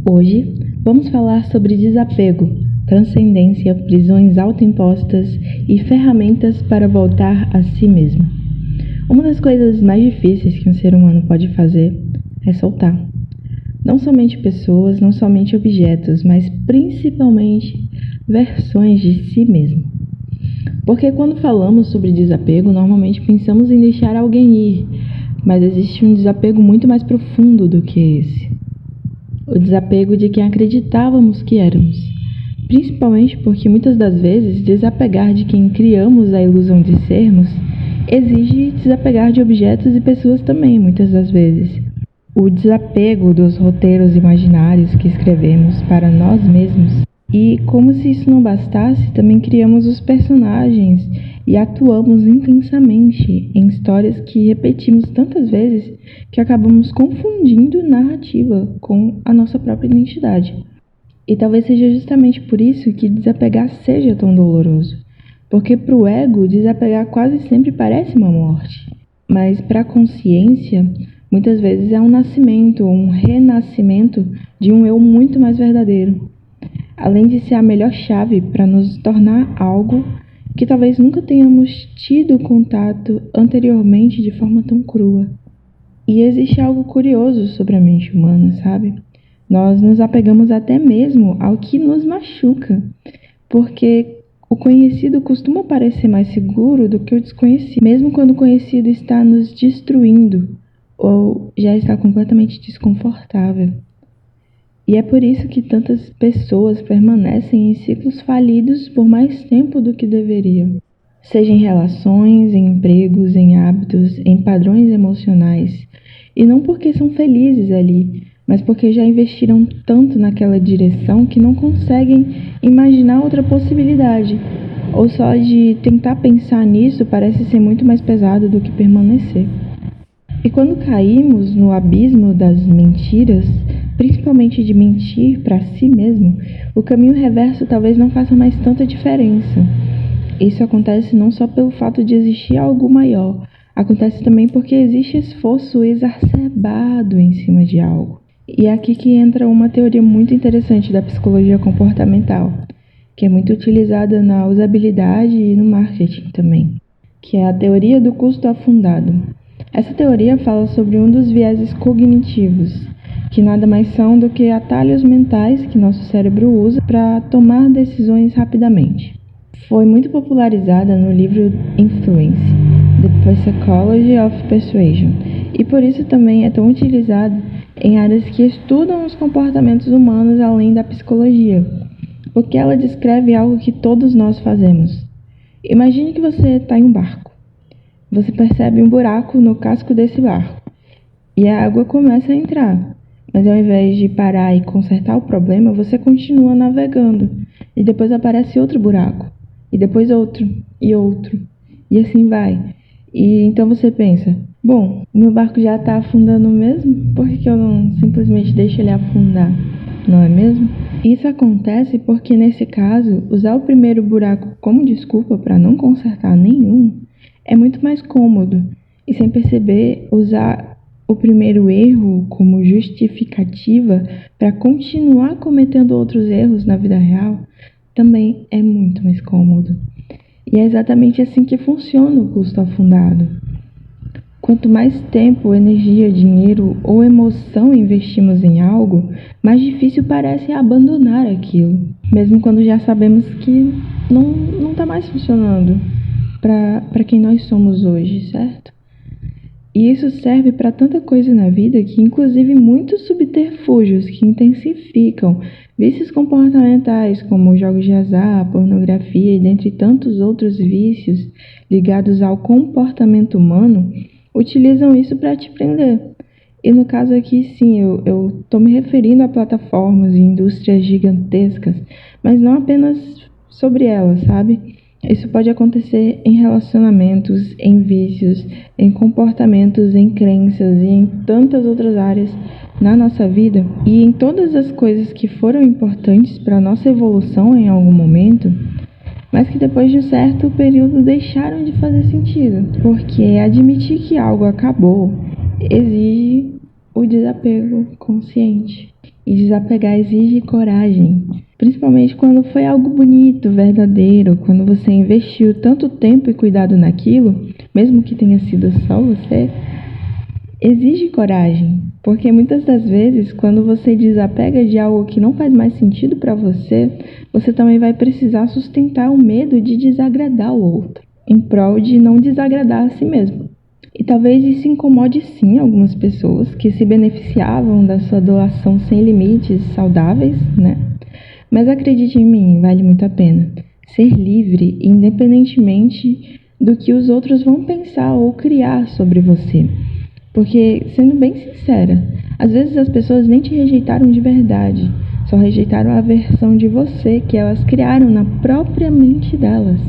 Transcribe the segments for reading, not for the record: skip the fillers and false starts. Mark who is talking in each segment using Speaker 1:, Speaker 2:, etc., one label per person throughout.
Speaker 1: Hoje, vamos falar sobre desapego, transcendência, prisões autoimpostas e ferramentas para voltar a si mesmo. Uma das coisas mais difíceis que um ser humano pode fazer é soltar. Não somente pessoas, não somente objetos, mas principalmente versões de si mesmo. Porque quando falamos sobre desapego, normalmente pensamos em deixar alguém ir, mas existe um desapego muito mais profundo do que esse. O desapego de quem acreditávamos que éramos, principalmente porque muitas das vezes desapegar de quem criamos a ilusão de sermos exige desapegar de objetos e pessoas também, muitas das vezes. O desapego dos roteiros imaginários que escrevemos para nós mesmos. E como se isso não bastasse, também criamos os personagens e atuamos intensamente em histórias que repetimos tantas vezes que acabamos confundindo narrativa com a nossa própria identidade. E talvez seja justamente por isso que desapegar seja tão doloroso. Porque para o ego, desapegar quase sempre parece uma morte. Mas para a consciência, muitas vezes é um nascimento ou um renascimento de um eu muito mais verdadeiro. Além de ser a melhor chave para nos tornar algo que talvez nunca tenhamos tido contato anteriormente de forma tão crua. E existe algo curioso sobre a mente humana, sabe? Nós nos apegamos até mesmo ao que nos machuca, porque o conhecido costuma parecer mais seguro do que o desconhecido, mesmo quando o conhecido está nos destruindo ou já está completamente desconfortável. E é por isso que tantas pessoas permanecem em ciclos falidos por mais tempo do que deveriam. Seja em relações, em empregos, em hábitos, em padrões emocionais. E não porque são felizes ali, mas porque já investiram tanto naquela direção que não conseguem imaginar outra possibilidade. Ou só de tentar pensar nisso parece ser muito mais pesado do que permanecer. E quando caímos no abismo das mentiras, principalmente de mentir para si mesmo, o caminho reverso talvez não faça mais tanta diferença. Isso acontece não só pelo fato de existir algo maior, acontece também porque existe esforço exacerbado em cima de algo. E é aqui que entra uma teoria muito interessante da psicologia comportamental, que é muito utilizada na usabilidade e no marketing também, que é a teoria do custo afundado. Essa teoria fala sobre um dos vieses cognitivos, que nada mais são do que atalhos mentais que nosso cérebro usa para tomar decisões rapidamente. Foi muito popularizada no livro Influence, The Psychology of Persuasion, e por isso também é tão utilizada em áreas que estudam os comportamentos humanos além da psicologia, porque ela descreve algo que todos nós fazemos. Imagine que você está em um barco. Você percebe um buraco no casco desse barco, e a água começa a entrar. Mas ao invés de parar e consertar o problema, você continua navegando. E depois aparece outro buraco. E depois outro. E outro. E assim vai. E então você pensa, bom, meu barco já está afundando mesmo? Por que eu não simplesmente deixo ele afundar? Não é mesmo? Isso acontece porque, nesse caso, usar o primeiro buraco como desculpa para não consertar nenhum é muito mais cômodo. E sem perceber, usar o primeiro erro como justificativa para continuar cometendo outros erros na vida real também é muito mais cômodo. E é exatamente assim que funciona o custo afundado. Quanto mais tempo, energia, dinheiro ou emoção investimos em algo, mais difícil parece abandonar aquilo, mesmo quando já sabemos que não está mais funcionando para quem nós somos hoje, certo? E isso serve para tanta coisa na vida que, inclusive, muitos subterfúgios que intensificam vícios comportamentais, como jogos de azar, pornografia e dentre tantos outros vícios ligados ao comportamento humano, utilizam isso para te prender. E no caso aqui, sim, eu tô me referindo a plataformas e indústrias gigantescas, mas não apenas sobre elas, sabe? Isso pode acontecer em relacionamentos, em vícios, em comportamentos, em crenças e em tantas outras áreas na nossa vida e em todas as coisas que foram importantes para a nossa evolução em algum momento, mas que depois de um certo período deixaram de fazer sentido, porque admitir que algo acabou exige o desapego consciente. E desapegar exige coragem, principalmente quando foi algo bonito, verdadeiro, quando você investiu tanto tempo e cuidado naquilo, mesmo que tenha sido só você, exige coragem, porque muitas das vezes, quando você desapega de algo que não faz mais sentido para você, você também vai precisar sustentar o medo de desagradar o outro, em prol de não desagradar a si mesmo. E talvez isso incomode sim algumas pessoas que se beneficiavam da sua doação sem limites saudáveis, né? Mas acredite em mim, vale muito a pena. Ser livre, independentemente do que os outros vão pensar ou criar sobre você. Porque, sendo bem sincera, às vezes as pessoas nem te rejeitaram de verdade, só rejeitaram a versão de você que elas criaram na própria mente delas.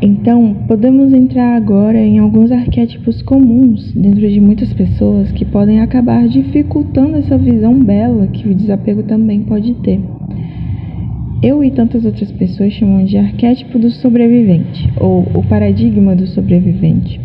Speaker 1: Então, podemos entrar agora em alguns arquétipos comuns dentro de muitas pessoas que podem acabar dificultando essa visão bela que o desapego também pode ter. Eu e tantas outras pessoas chamam de arquétipo do sobrevivente, ou o paradigma do sobrevivente.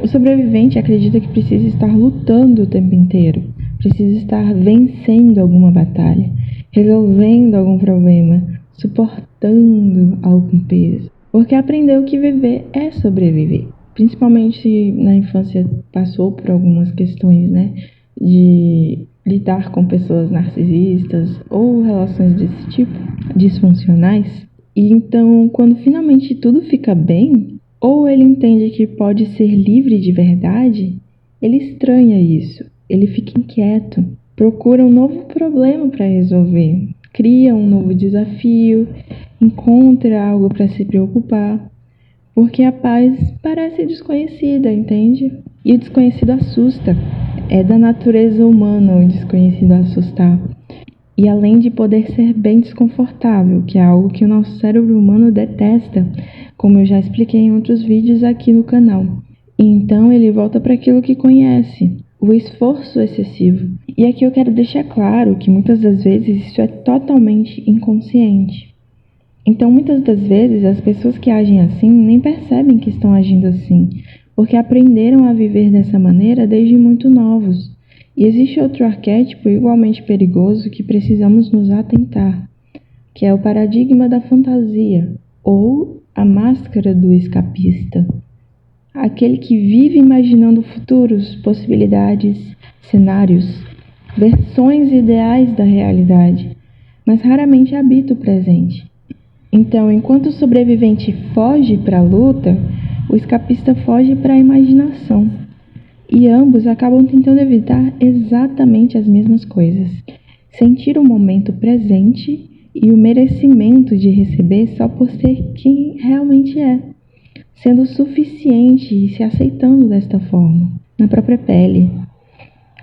Speaker 1: O sobrevivente acredita que precisa estar lutando o tempo inteiro, precisa estar vencendo alguma batalha, resolvendo algum problema, suportando algum peso, porque aprendeu que viver é sobreviver. Principalmente se na infância passou por algumas questões, né, de lidar com pessoas narcisistas ou relações desse tipo, disfuncionais. E então, quando finalmente tudo fica bem, ou ele entende que pode ser livre de verdade, ele estranha isso, ele fica inquieto, procura um novo problema para resolver, cria um novo desafio, encontra algo para se preocupar, porque a paz parece desconhecida, entende? E o desconhecido assusta, é da natureza humana o desconhecido assustar. E além de poder ser bem desconfortável, que é algo que o nosso cérebro humano detesta, como eu já expliquei em outros vídeos aqui no canal. E então ele volta para aquilo que conhece, o esforço excessivo. E aqui eu quero deixar claro que muitas das vezes isso é totalmente inconsciente. Então muitas das vezes as pessoas que agem assim nem percebem que estão agindo assim, porque aprenderam a viver dessa maneira desde muito novos. E existe outro arquétipo igualmente perigoso que precisamos nos atentar, que é o paradigma da fantasia, ou a máscara do escapista. Aquele que vive imaginando futuros, possibilidades, cenários, versões ideais da realidade, mas raramente habita o presente. Então, enquanto o sobrevivente foge para a luta, o escapista foge para a imaginação. E ambos acabam tentando evitar exatamente as mesmas coisas. Sentir o momento presente e o merecimento de receber só por ser quem realmente é, sendo suficiente e se aceitando desta forma, na própria pele,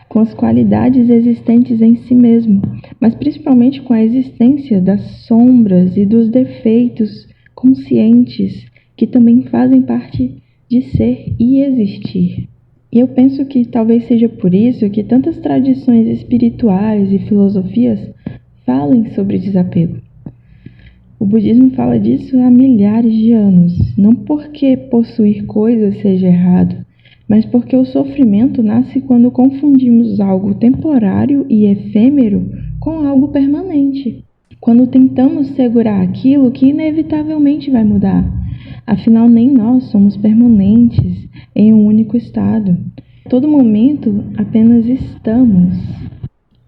Speaker 1: com as qualidades existentes em si mesmo, mas principalmente com a existência das sombras e dos defeitos conscientes que também fazem parte de ser e existir. E eu penso que talvez seja por isso que tantas tradições espirituais e filosofias falem sobre desapego. O budismo fala disso há milhares de anos, não porque possuir coisas seja errado, mas porque o sofrimento nasce quando confundimos algo temporário e efêmero com algo permanente. Quando tentamos segurar aquilo que inevitavelmente vai mudar. Afinal, nem nós somos permanentes em um único estado. Todo momento apenas estamos.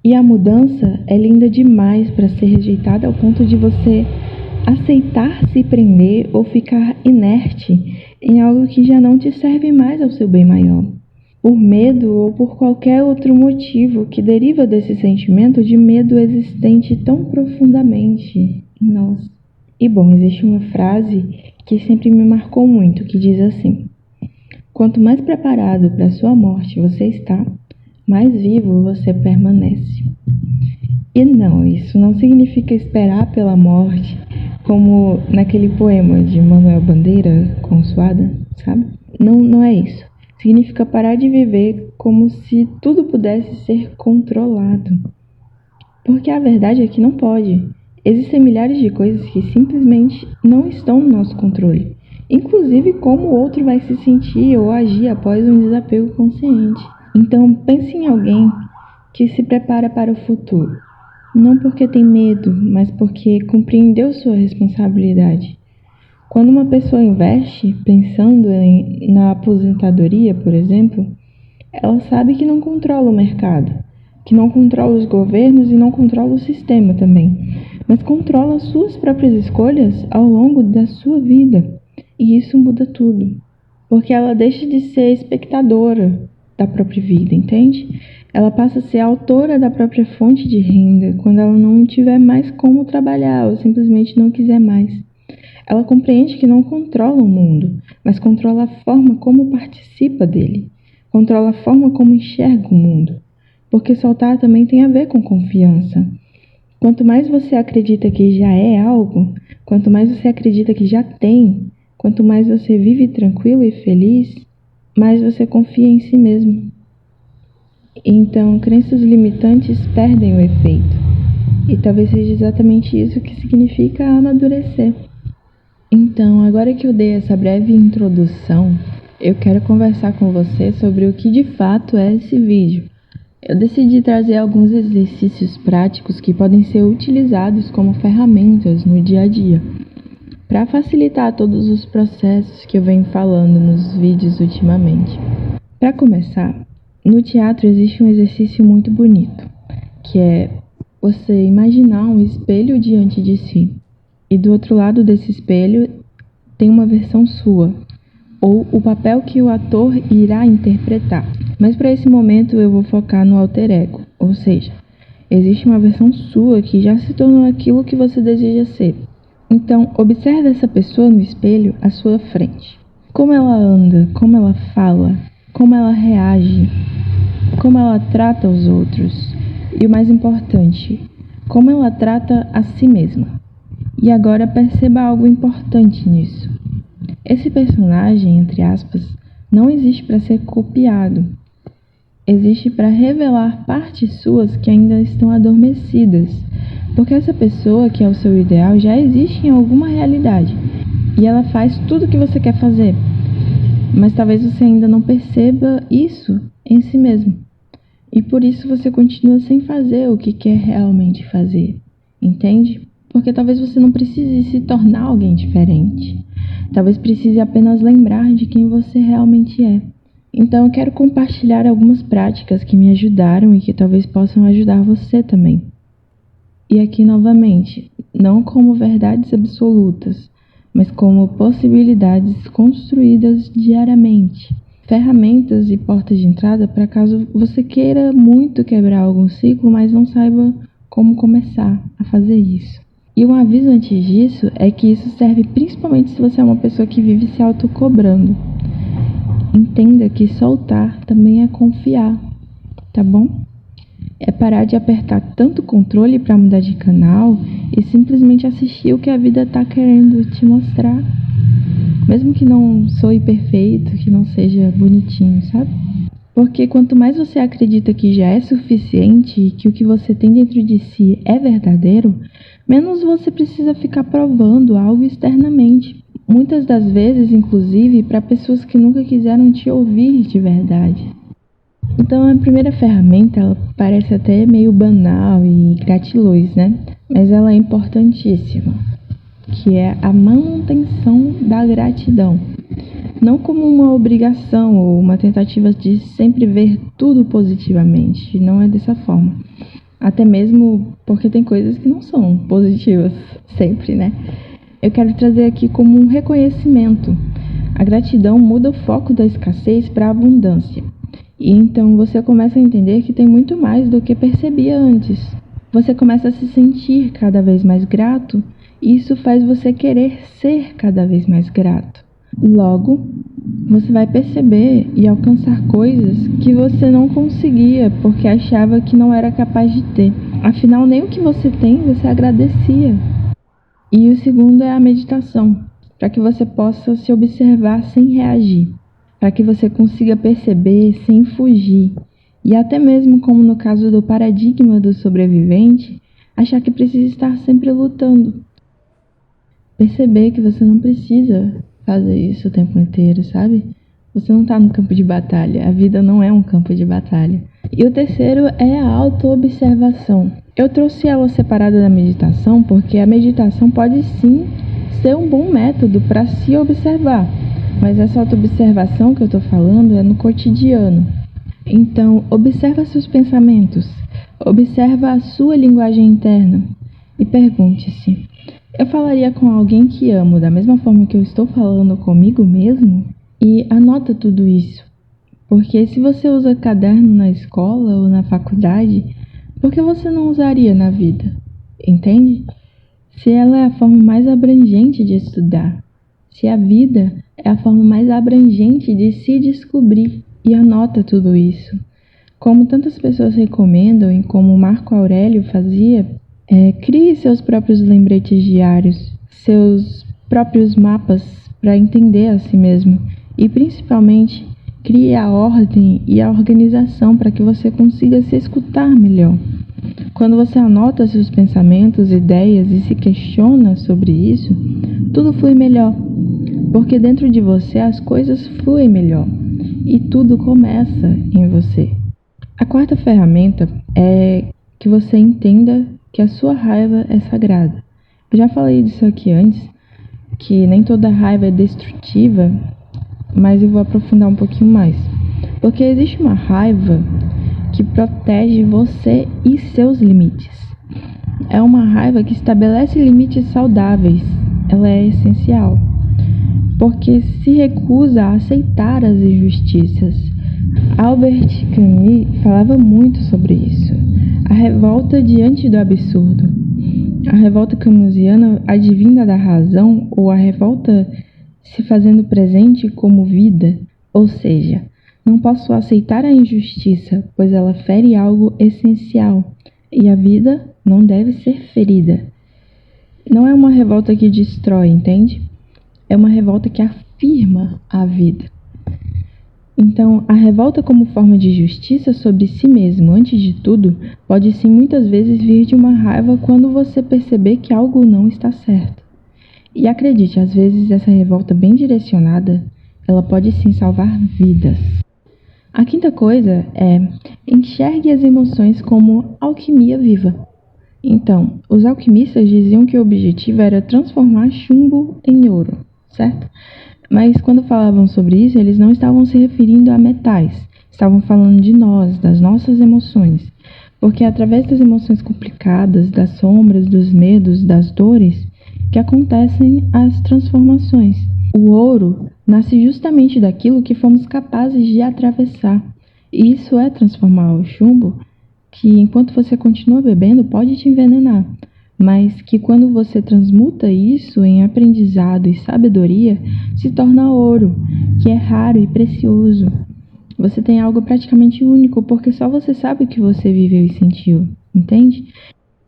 Speaker 1: E a mudança é linda demais para ser rejeitada ao ponto de você aceitar se prender ou ficar inerte em algo que já não te serve mais ao seu bem maior, por medo ou por qualquer outro motivo que deriva desse sentimento de medo existente tão profundamente em nós. E bom, existe uma frase que sempre me marcou muito, que diz assim: quanto mais preparado para a sua morte você está, mais vivo você permanece. E não, isso não significa esperar pela morte, como naquele poema de Manuel Bandeira, Consoada, sabe? Não é isso. Significa parar de viver como se tudo pudesse ser controlado. Porque a verdade é que não pode. Existem milhares de coisas que simplesmente não estão no nosso controle. Inclusive como o outro vai se sentir ou agir após um desapego consciente. Então pense em alguém que se prepara para o futuro. Não porque tem medo, mas porque compreendeu sua responsabilidade. Quando uma pessoa investe, pensando na aposentadoria, por exemplo, ela sabe que não controla o mercado, que não controla os governos e não controla o sistema também, mas controla suas próprias escolhas ao longo da sua vida. E isso muda tudo, porque ela deixa de ser espectadora da própria vida, entende? Ela passa a ser autora da própria fonte de renda quando ela não tiver mais como trabalhar ou simplesmente não quiser mais. Ela compreende que não controla o mundo, mas controla a forma como participa dele, controla a forma como enxerga o mundo, porque soltar também tem a ver com confiança. Quanto mais você acredita que já é algo, quanto mais você acredita que já tem, quanto mais você vive tranquilo e feliz, mais você confia em si mesmo. Então, crenças limitantes perdem o efeito. E talvez seja exatamente isso que significa amadurecer. Então, agora que eu dei essa breve introdução, eu quero conversar com você sobre o que de fato é esse vídeo. Eu decidi trazer alguns exercícios práticos que podem ser utilizados como ferramentas no dia a dia, para facilitar todos os processos que eu venho falando nos vídeos ultimamente. Para começar, no teatro existe um exercício muito bonito, que é você imaginar um espelho diante de si, e do outro lado desse espelho tem uma versão sua, ou o papel que o ator irá interpretar. Mas para esse momento eu vou focar no alter ego, ou seja, existe uma versão sua que já se tornou aquilo que você deseja ser. Então, observe essa pessoa no espelho à sua frente. Como ela anda, como ela fala, como ela reage, como ela trata os outros e, o mais importante, como ela trata a si mesma. E agora perceba algo importante nisso. Esse personagem, entre aspas, não existe para ser copiado. Existe para revelar partes suas que ainda estão adormecidas, porque essa pessoa que é o seu ideal já existe em alguma realidade e ela faz tudo o que você quer fazer, mas talvez você ainda não perceba isso em si mesmo. E por isso você continua sem fazer o que quer realmente fazer, entende? Porque talvez você não precise se tornar alguém diferente. Talvez precise apenas lembrar de quem você realmente é. Então eu quero compartilhar algumas práticas que me ajudaram e que talvez possam ajudar você também. E aqui novamente, não como verdades absolutas, mas como possibilidades construídas diariamente. Ferramentas e portas de entrada para caso você queira muito quebrar algum ciclo, mas não saiba como começar a fazer isso. E um aviso antes disso é que isso serve principalmente se você é uma pessoa que vive se autocobrando. Entenda que soltar também é confiar, tá bom? É parar de apertar tanto controle para mudar de canal e simplesmente assistir o que a vida está querendo te mostrar. Mesmo que não soe perfeito, que não seja bonitinho, sabe? Porque quanto mais você acredita que já é suficiente e que o que você tem dentro de si é verdadeiro, menos você precisa ficar provando algo externamente. Muitas das vezes, inclusive, para pessoas que nunca quiseram te ouvir de verdade. Então, a primeira ferramenta, ela parece até meio banal e gratiluz, né? Mas ela é importantíssima, que é a manutenção da gratidão. Não como uma obrigação ou uma tentativa de sempre ver tudo positivamente, não é dessa forma. Até mesmo porque tem coisas que não são positivas sempre, né? Eu quero trazer aqui como um reconhecimento. A gratidão muda o foco da escassez para a abundância. E então você começa a entender que tem muito mais do que percebia antes. Você começa a se sentir cada vez mais grato e isso faz você querer ser cada vez mais grato. Logo, você vai perceber e alcançar coisas que você não conseguia porque achava que não era capaz de ter. Afinal, nem o que você tem você agradecia. E o segundo é a meditação, para que você possa se observar sem reagir, para que você consiga perceber sem fugir. E até mesmo como no caso do paradigma do sobrevivente, achar que precisa estar sempre lutando. Perceber que você não precisa fazer isso o tempo inteiro, sabe? Você não está no campo de batalha, a vida não é um campo de batalha. E o terceiro é a autoobservação. Eu trouxe ela separada da meditação porque a meditação pode sim ser um bom método para se observar, mas essa autoobservação que eu estou falando é no cotidiano. Então, observa seus pensamentos, observa a sua linguagem interna e pergunte-se: eu falaria com alguém que amo da mesma forma que eu estou falando comigo mesmo? E anota tudo isso, porque se você usa caderno na escola ou na faculdade, por que você não usaria na vida? Entende? Se ela é a forma mais abrangente de estudar, se a vida é a forma mais abrangente de se descobrir, e anota tudo isso. Como tantas pessoas recomendam e como Marco Aurélio fazia, crie seus próprios lembretes diários, seus próprios mapas para entender a si mesmo e principalmente crie a ordem e a organização para que você consiga se escutar melhor. Quando você anota seus pensamentos, ideias e se questiona sobre isso, tudo flui melhor, porque dentro de você as coisas fluem melhor e tudo começa em você. A quarta ferramenta é que você entenda que a sua raiva é sagrada. Eu já falei disso aqui antes, que nem toda raiva é destrutiva, mas eu vou aprofundar um pouquinho mais. Porque existe uma raiva que protege você e seus limites. É uma raiva que estabelece limites saudáveis. Ela é essencial, porque se recusa a aceitar as injustiças. Albert Camus falava muito sobre isso. A revolta diante do absurdo. A revolta camusiana advinda da razão ou a revolta se fazendo presente como vida, ou seja, não posso aceitar a injustiça, pois ela fere algo essencial, e a vida não deve ser ferida. Não é uma revolta que destrói, entende? É uma revolta que afirma a vida. Então, a revolta como forma de justiça sobre si mesmo, antes de tudo, pode sim muitas vezes vir de uma raiva quando você perceber que algo não está certo. E acredite, às vezes essa revolta bem direcionada, ela pode sim salvar vidas. A quinta coisa é: enxergue as emoções como alquimia viva. Então, os alquimistas diziam que o objetivo era transformar chumbo em ouro, certo? Mas quando falavam sobre isso, eles não estavam se referindo a metais, estavam falando de nós, das nossas emoções. Porque é através das emoções complicadas, das sombras, dos medos, das dores, que acontecem as transformações. O ouro nasce justamente daquilo que fomos capazes de atravessar. E isso é transformar o chumbo, que enquanto você continua bebendo pode te envenenar, mas que quando você transmuta isso em aprendizado e sabedoria, se torna ouro, que é raro e precioso. Você tem algo praticamente único, porque só você sabe o que você viveu e sentiu, entende?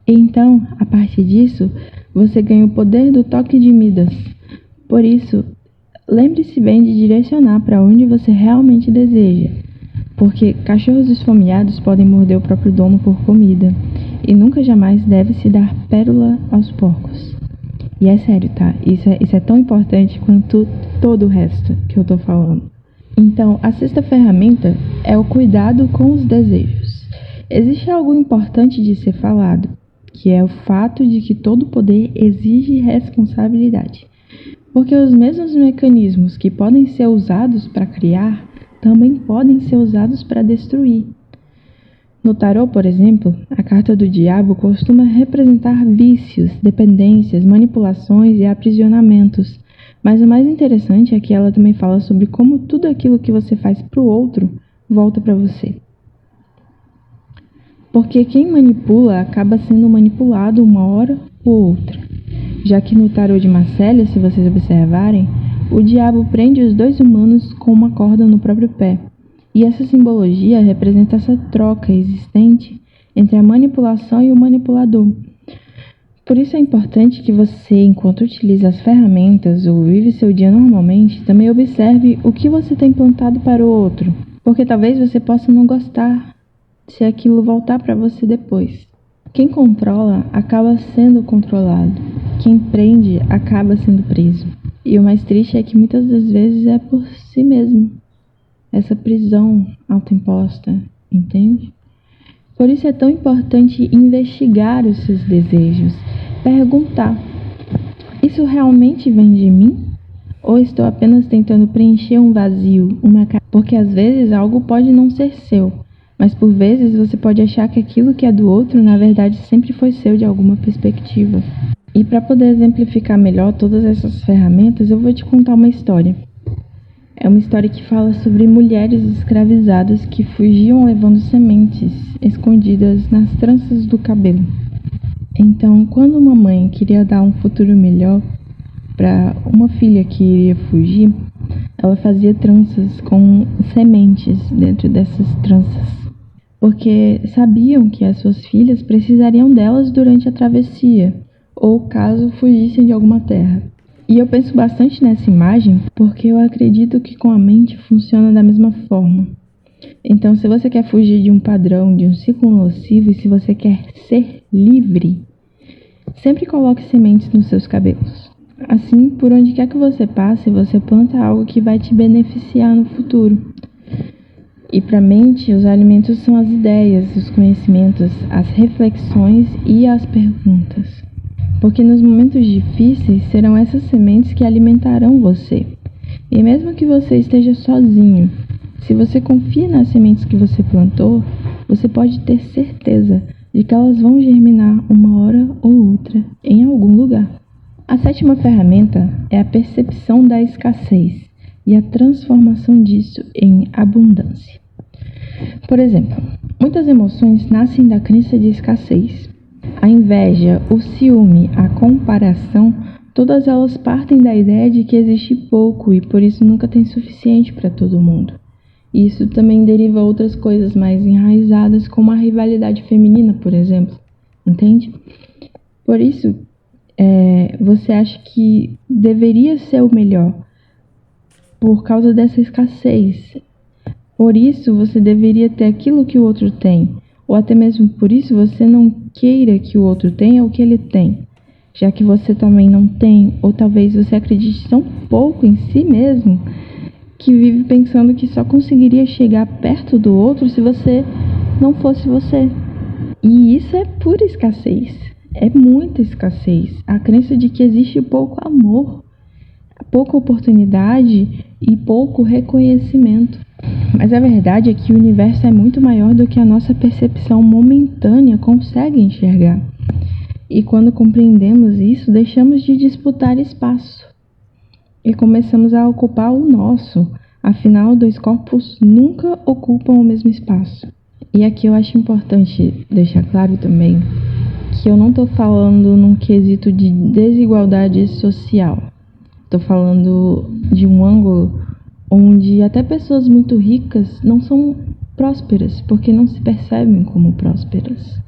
Speaker 1: E então, a partir disso, você ganha o poder do toque de Midas. Por isso, lembre-se bem de direcionar para onde você realmente deseja, porque cachorros esfomeados podem morder o próprio dono por comida, e nunca jamais deve se dar pérola aos porcos. E é sério, tá? Isso é tão importante quanto todo o resto que eu tô falando. Então, a sexta ferramenta é o cuidado com os desejos. Existe algo importante de ser falado, que é o fato de que todo poder exige responsabilidade. Porque os mesmos mecanismos que podem ser usados para criar, também podem ser usados para destruir. No tarô, por exemplo, a carta do diabo costuma representar vícios, dependências, manipulações e aprisionamentos. Mas o mais interessante é que ela também fala sobre como tudo aquilo que você faz para o outro volta para você. Porque quem manipula acaba sendo manipulado uma hora ou outra. Já que no tarô de Marcélia, se vocês observarem, o diabo prende os dois humanos com uma corda no próprio pé. E essa simbologia representa essa troca existente entre a manipulação e o manipulador. Por isso é importante que você, enquanto utiliza as ferramentas ou vive seu dia normalmente, também observe o que você tem plantado para o outro. Porque talvez você possa não gostar se aquilo voltar para você depois. Quem controla acaba sendo controlado. Quem prende acaba sendo preso. E o mais triste é que muitas das vezes é por si mesmo. Essa prisão autoimposta, entende? Por isso é tão importante investigar os seus desejos. Perguntar: isso realmente vem de mim? Ou estou apenas tentando preencher um vazio, Porque às vezes algo pode não ser seu, mas por vezes você pode achar que aquilo que é do outro, na verdade, sempre foi seu de alguma perspectiva. E para poder exemplificar melhor todas essas ferramentas, eu vou te contar uma história. É uma história que fala sobre mulheres escravizadas que fugiam levando sementes escondidas nas tranças do cabelo. Então, quando uma mãe queria dar um futuro melhor para uma filha que iria fugir, ela fazia tranças com sementes dentro dessas tranças, porque sabiam que as suas filhas precisariam delas durante a travessia, ou caso fugissem de alguma terra. E eu penso bastante nessa imagem porque eu acredito que com a mente funciona da mesma forma. Então, se você quer fugir de um padrão, de um ciclo nocivo, e se você quer ser livre, sempre coloque sementes nos seus cabelos. Assim, por onde quer que você passe, você planta algo que vai te beneficiar no futuro. E para a mente, os alimentos são as ideias, os conhecimentos, as reflexões e as perguntas. Porque nos momentos difíceis serão essas sementes que alimentarão você. E mesmo que você esteja sozinho, se você confia nas sementes que você plantou, você pode ter certeza de que elas vão germinar uma hora ou outra em algum lugar. A sétima ferramenta é a percepção da escassez e a transformação disso em abundância. Por exemplo, muitas emoções nascem da crença de escassez. A inveja, o ciúme, a comparação, todas elas partem da ideia de que existe pouco e por isso nunca tem suficiente para todo mundo. E isso também deriva outras coisas mais enraizadas, como a rivalidade feminina, por exemplo. Entende? Por isso, você acha que deveria ser o melhor por causa dessa escassez. Por isso, você deveria ter aquilo que o outro tem. Ou até mesmo por isso, você não queira que o outro tenha o que ele tem, já que você também não tem, ou talvez você acredite tão pouco em si mesmo, que vive pensando que só conseguiria chegar perto do outro se você não fosse você. E isso é pura escassez, é muita escassez. A crença de que existe pouco amor, pouca oportunidade e pouco reconhecimento. Mas a verdade é que o universo é muito maior do que a nossa percepção momentânea consegue enxergar. E quando compreendemos isso, deixamos de disputar espaço e começamos a ocupar o nosso. Afinal, dois corpos nunca ocupam o mesmo espaço. E aqui eu acho importante deixar claro também que eu não estou falando num quesito de desigualdade social. Estou falando de um ângulo onde até pessoas muito ricas não são prósperas, porque não se percebem como prósperas.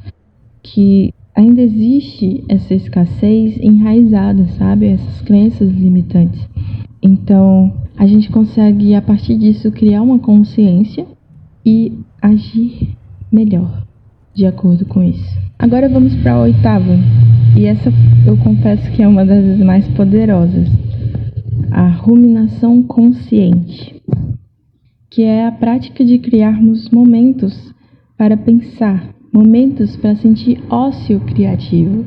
Speaker 1: Que ainda existe essa escassez enraizada, sabe? Essas crenças limitantes. Então, a gente consegue, a partir disso, criar uma consciência e agir melhor, de acordo com isso. Agora vamos para a oitava, e essa eu confesso que é uma das mais poderosas. A ruminação consciente, que é a prática de criarmos momentos para pensar, momentos para sentir ócio criativo.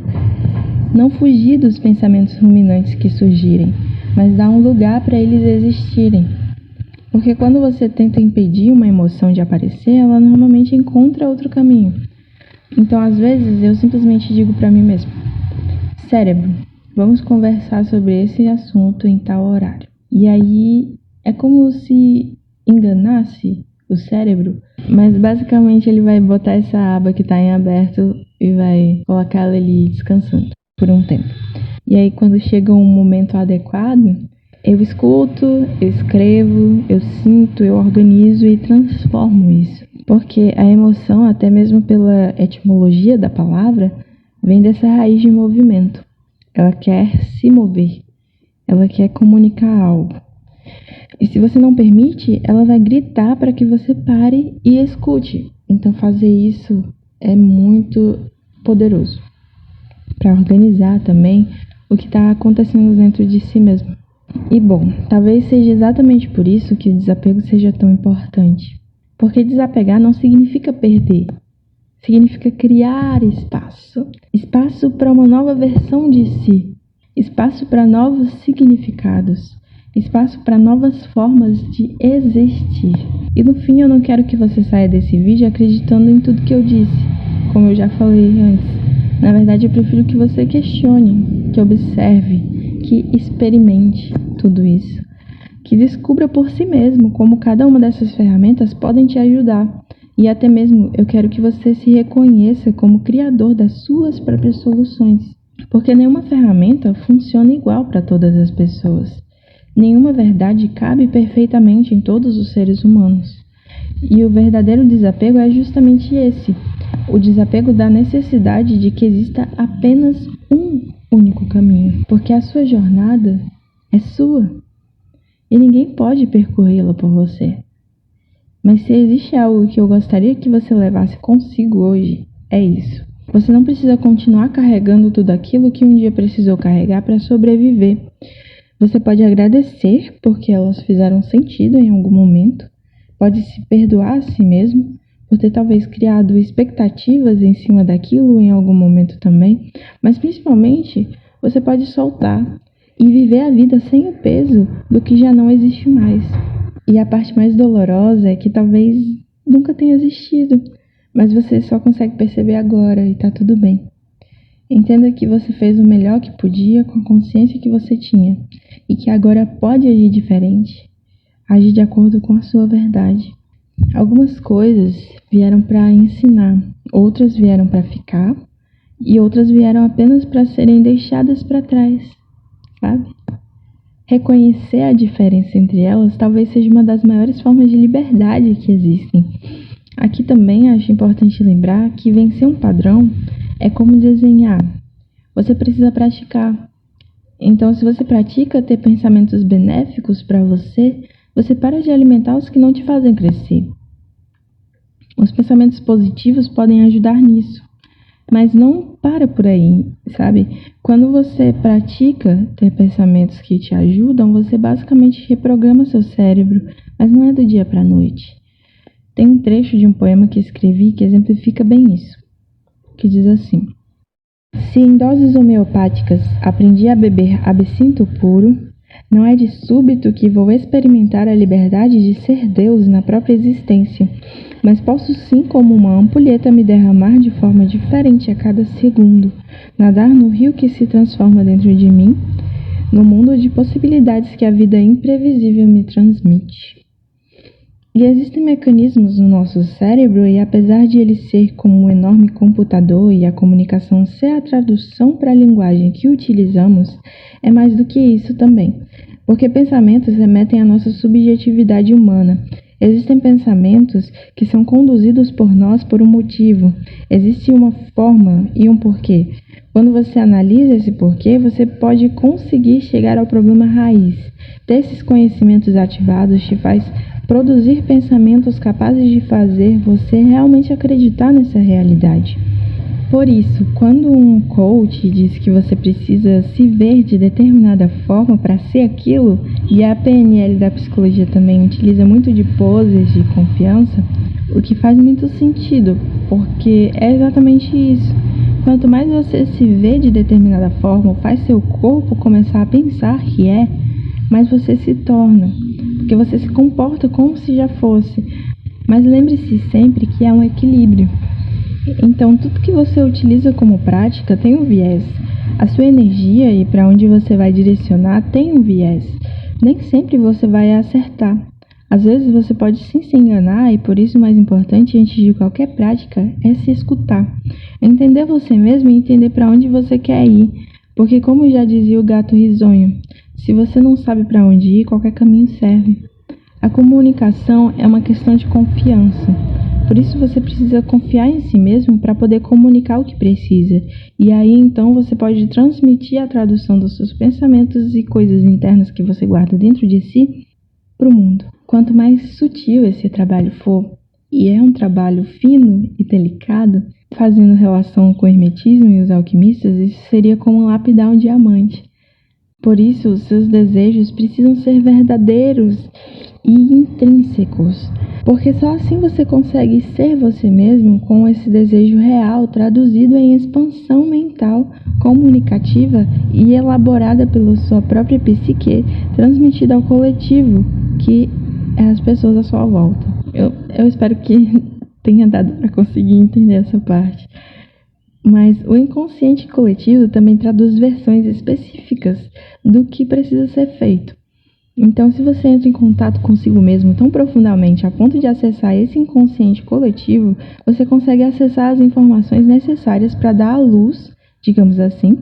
Speaker 1: Não fugir dos pensamentos ruminantes que surgirem, mas dar um lugar para eles existirem. Porque quando você tenta impedir uma emoção de aparecer, ela normalmente encontra outro caminho. Então, às vezes, eu simplesmente digo para mim mesmo: cérebro, vamos conversar sobre esse assunto em tal horário. E aí é como se enganasse o cérebro, mas basicamente ele vai botar essa aba que está em aberto e vai colocar ela ali descansando por um tempo. E aí quando chega um momento adequado, Eu escuto, eu escrevo, eu sinto, eu organizo e transformo isso. Porque a emoção, até mesmo pela etimologia da palavra, vem dessa raiz de movimento. Ela quer se mover, ela quer comunicar algo. E se você não permite, ela vai gritar para que você pare e escute. Então fazer isso é muito poderoso para organizar também o que está acontecendo dentro de si mesmo. E bom, talvez seja exatamente por isso que o desapego seja tão importante. Porque desapegar não significa perder, significa criar espaço. Espaço para uma nova versão de si, espaço para novos significados, espaço para novas formas de existir. E no fim eu não quero que você saia desse vídeo acreditando em tudo que eu disse, como eu já falei antes. Na verdade, eu prefiro que você questione, que observe, que experimente tudo isso, que descubra por si mesmo como cada uma dessas ferramentas podem te ajudar. E até mesmo eu quero que você se reconheça como criador das suas próprias soluções, porque nenhuma ferramenta funciona igual para todas as pessoas. Nenhuma verdade cabe perfeitamente em todos os seres humanos. E o verdadeiro desapego é justamente esse, o desapego da necessidade de que exista apenas um único caminho, porque a sua jornada é sua e ninguém pode percorrê-la por você. Mas se existe algo que eu gostaria que você levasse consigo hoje, é isso. Você não precisa continuar carregando tudo aquilo que um dia precisou carregar para sobreviver. Você pode agradecer porque elas fizeram sentido em algum momento, pode se perdoar a si mesmo por ter talvez criado expectativas em cima daquilo em algum momento também, mas principalmente você pode soltar e viver a vida sem o peso do que já não existe mais. E a parte mais dolorosa é que talvez nunca tenha existido, mas você só consegue perceber agora e tá tudo bem. Entenda que você fez o melhor que podia com a consciência que você tinha e que agora pode agir diferente, agir de acordo com a sua verdade. Algumas coisas vieram para ensinar, outras vieram para ficar e outras vieram apenas para serem deixadas para trás, sabe? Reconhecer a diferença entre elas talvez seja uma das maiores formas de liberdade que existem. Aqui também acho importante lembrar que vencer um padrão é como desenhar. Você precisa praticar. Então, se você pratica ter pensamentos benéficos para você, você para de alimentar os que não te fazem crescer. Os pensamentos positivos podem ajudar nisso, mas não para por aí, sabe? Quando você pratica ter pensamentos que te ajudam, você basicamente reprograma seu cérebro, mas não é do dia para a noite. Tem um trecho de um poema que escrevi que exemplifica bem isso, que diz assim: se em doses homeopáticas aprendi a beber absinto puro, não é de súbito que vou experimentar a liberdade de ser Deus na própria existência, mas posso sim, como uma ampulheta, me derramar de forma diferente a cada segundo, nadar no rio que se transforma dentro de mim, no mundo de possibilidades que a vida imprevisível me transmite. E existem mecanismos no nosso cérebro e apesar de ele ser como um enorme computador e a comunicação ser a tradução para a linguagem que utilizamos, é mais do que isso também, porque pensamentos remetem à nossa subjetividade humana. Existem pensamentos que são conduzidos por nós por um motivo, existe uma forma e um porquê. Quando você analisa esse porquê, você pode conseguir chegar ao problema raiz. Ter esses conhecimentos ativados te faz produzir pensamentos capazes de fazer você realmente acreditar nessa realidade. Por isso, quando um coach diz que você precisa se ver de determinada forma para ser aquilo, e a PNL da psicologia também utiliza muito de poses de confiança, o que faz muito sentido, porque é exatamente isso. Quanto mais você se vê de determinada forma, ou faz seu corpo começar a pensar que é, mais você se torna. Porque você se comporta como se já fosse. Mas lembre-se sempre que é um equilíbrio. Então, tudo que você utiliza como prática tem um viés. A sua energia e para onde você vai direcionar tem um viés. Nem sempre você vai acertar. Às vezes você pode sim se enganar e por isso o mais importante antes de qualquer prática é se escutar. Entender você mesmo e entender para onde você quer ir. Porque como já dizia o gato risonho, Se você não sabe para onde ir, qualquer caminho serve. A comunicação é uma questão de confiança. Por isso você precisa confiar em si mesmo para poder comunicar o que precisa. E aí então você pode transmitir a tradução dos seus pensamentos e coisas internas que você guarda dentro de si para o mundo. Quanto mais sutil esse trabalho for, e é um trabalho fino e delicado, fazendo relação com o hermetismo e os alquimistas, isso seria como lapidar um diamante. Por isso, os seus desejos precisam ser verdadeiros e intrínsecos, porque só assim você consegue ser você mesmo com esse desejo real traduzido em expansão mental, comunicativa e elaborada pela sua própria psique, transmitida ao coletivo, que é as pessoas à sua volta. Eu espero que tenha dado para conseguir entender essa parte. Mas o inconsciente coletivo também traduz versões específicas do que precisa ser feito. Então, se você entra em contato consigo mesmo tão profundamente a ponto de acessar esse inconsciente coletivo, você consegue acessar as informações necessárias para dar à luz, digamos assim,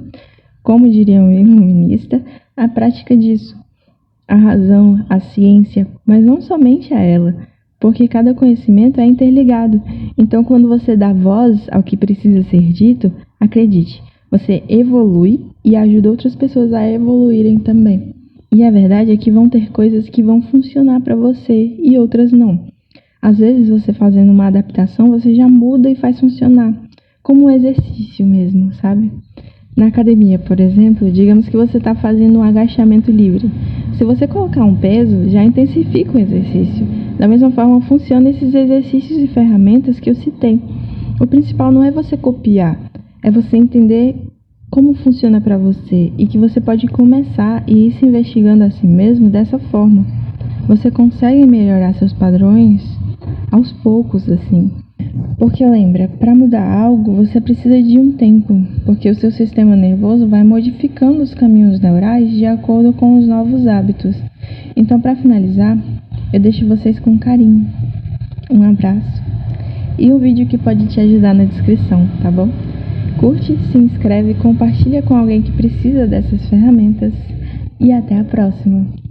Speaker 1: como diria um iluminista, a prática disso. A razão, a ciência, mas não somente a ela, porque cada conhecimento é interligado. Então, quando você dá voz ao que precisa ser dito, acredite, você evolui e ajuda outras pessoas a evoluírem também. E a verdade é que vão ter coisas que vão funcionar para você e outras não. Às vezes, você fazendo uma adaptação, você já muda e faz funcionar, como um exercício mesmo, sabe? Na academia, por exemplo, digamos que você está fazendo um agachamento livre. Se você colocar um peso, já intensifica o exercício. Da mesma forma, funcionam esses exercícios e ferramentas que eu citei. O principal não é você copiar, é você entender como funciona para você e que você pode começar e ir se investigando a si mesmo dessa forma. Você consegue melhorar seus padrões aos poucos, assim. Porque lembra, para mudar algo, você precisa de um tempo, porque o seu sistema nervoso vai modificando os caminhos neurais de acordo com os novos hábitos. Então, para finalizar, eu deixo vocês com carinho. Um abraço e um vídeo que pode te ajudar na descrição, tá bom? Curte, se inscreve, compartilha com alguém que precisa dessas ferramentas e até a próxima!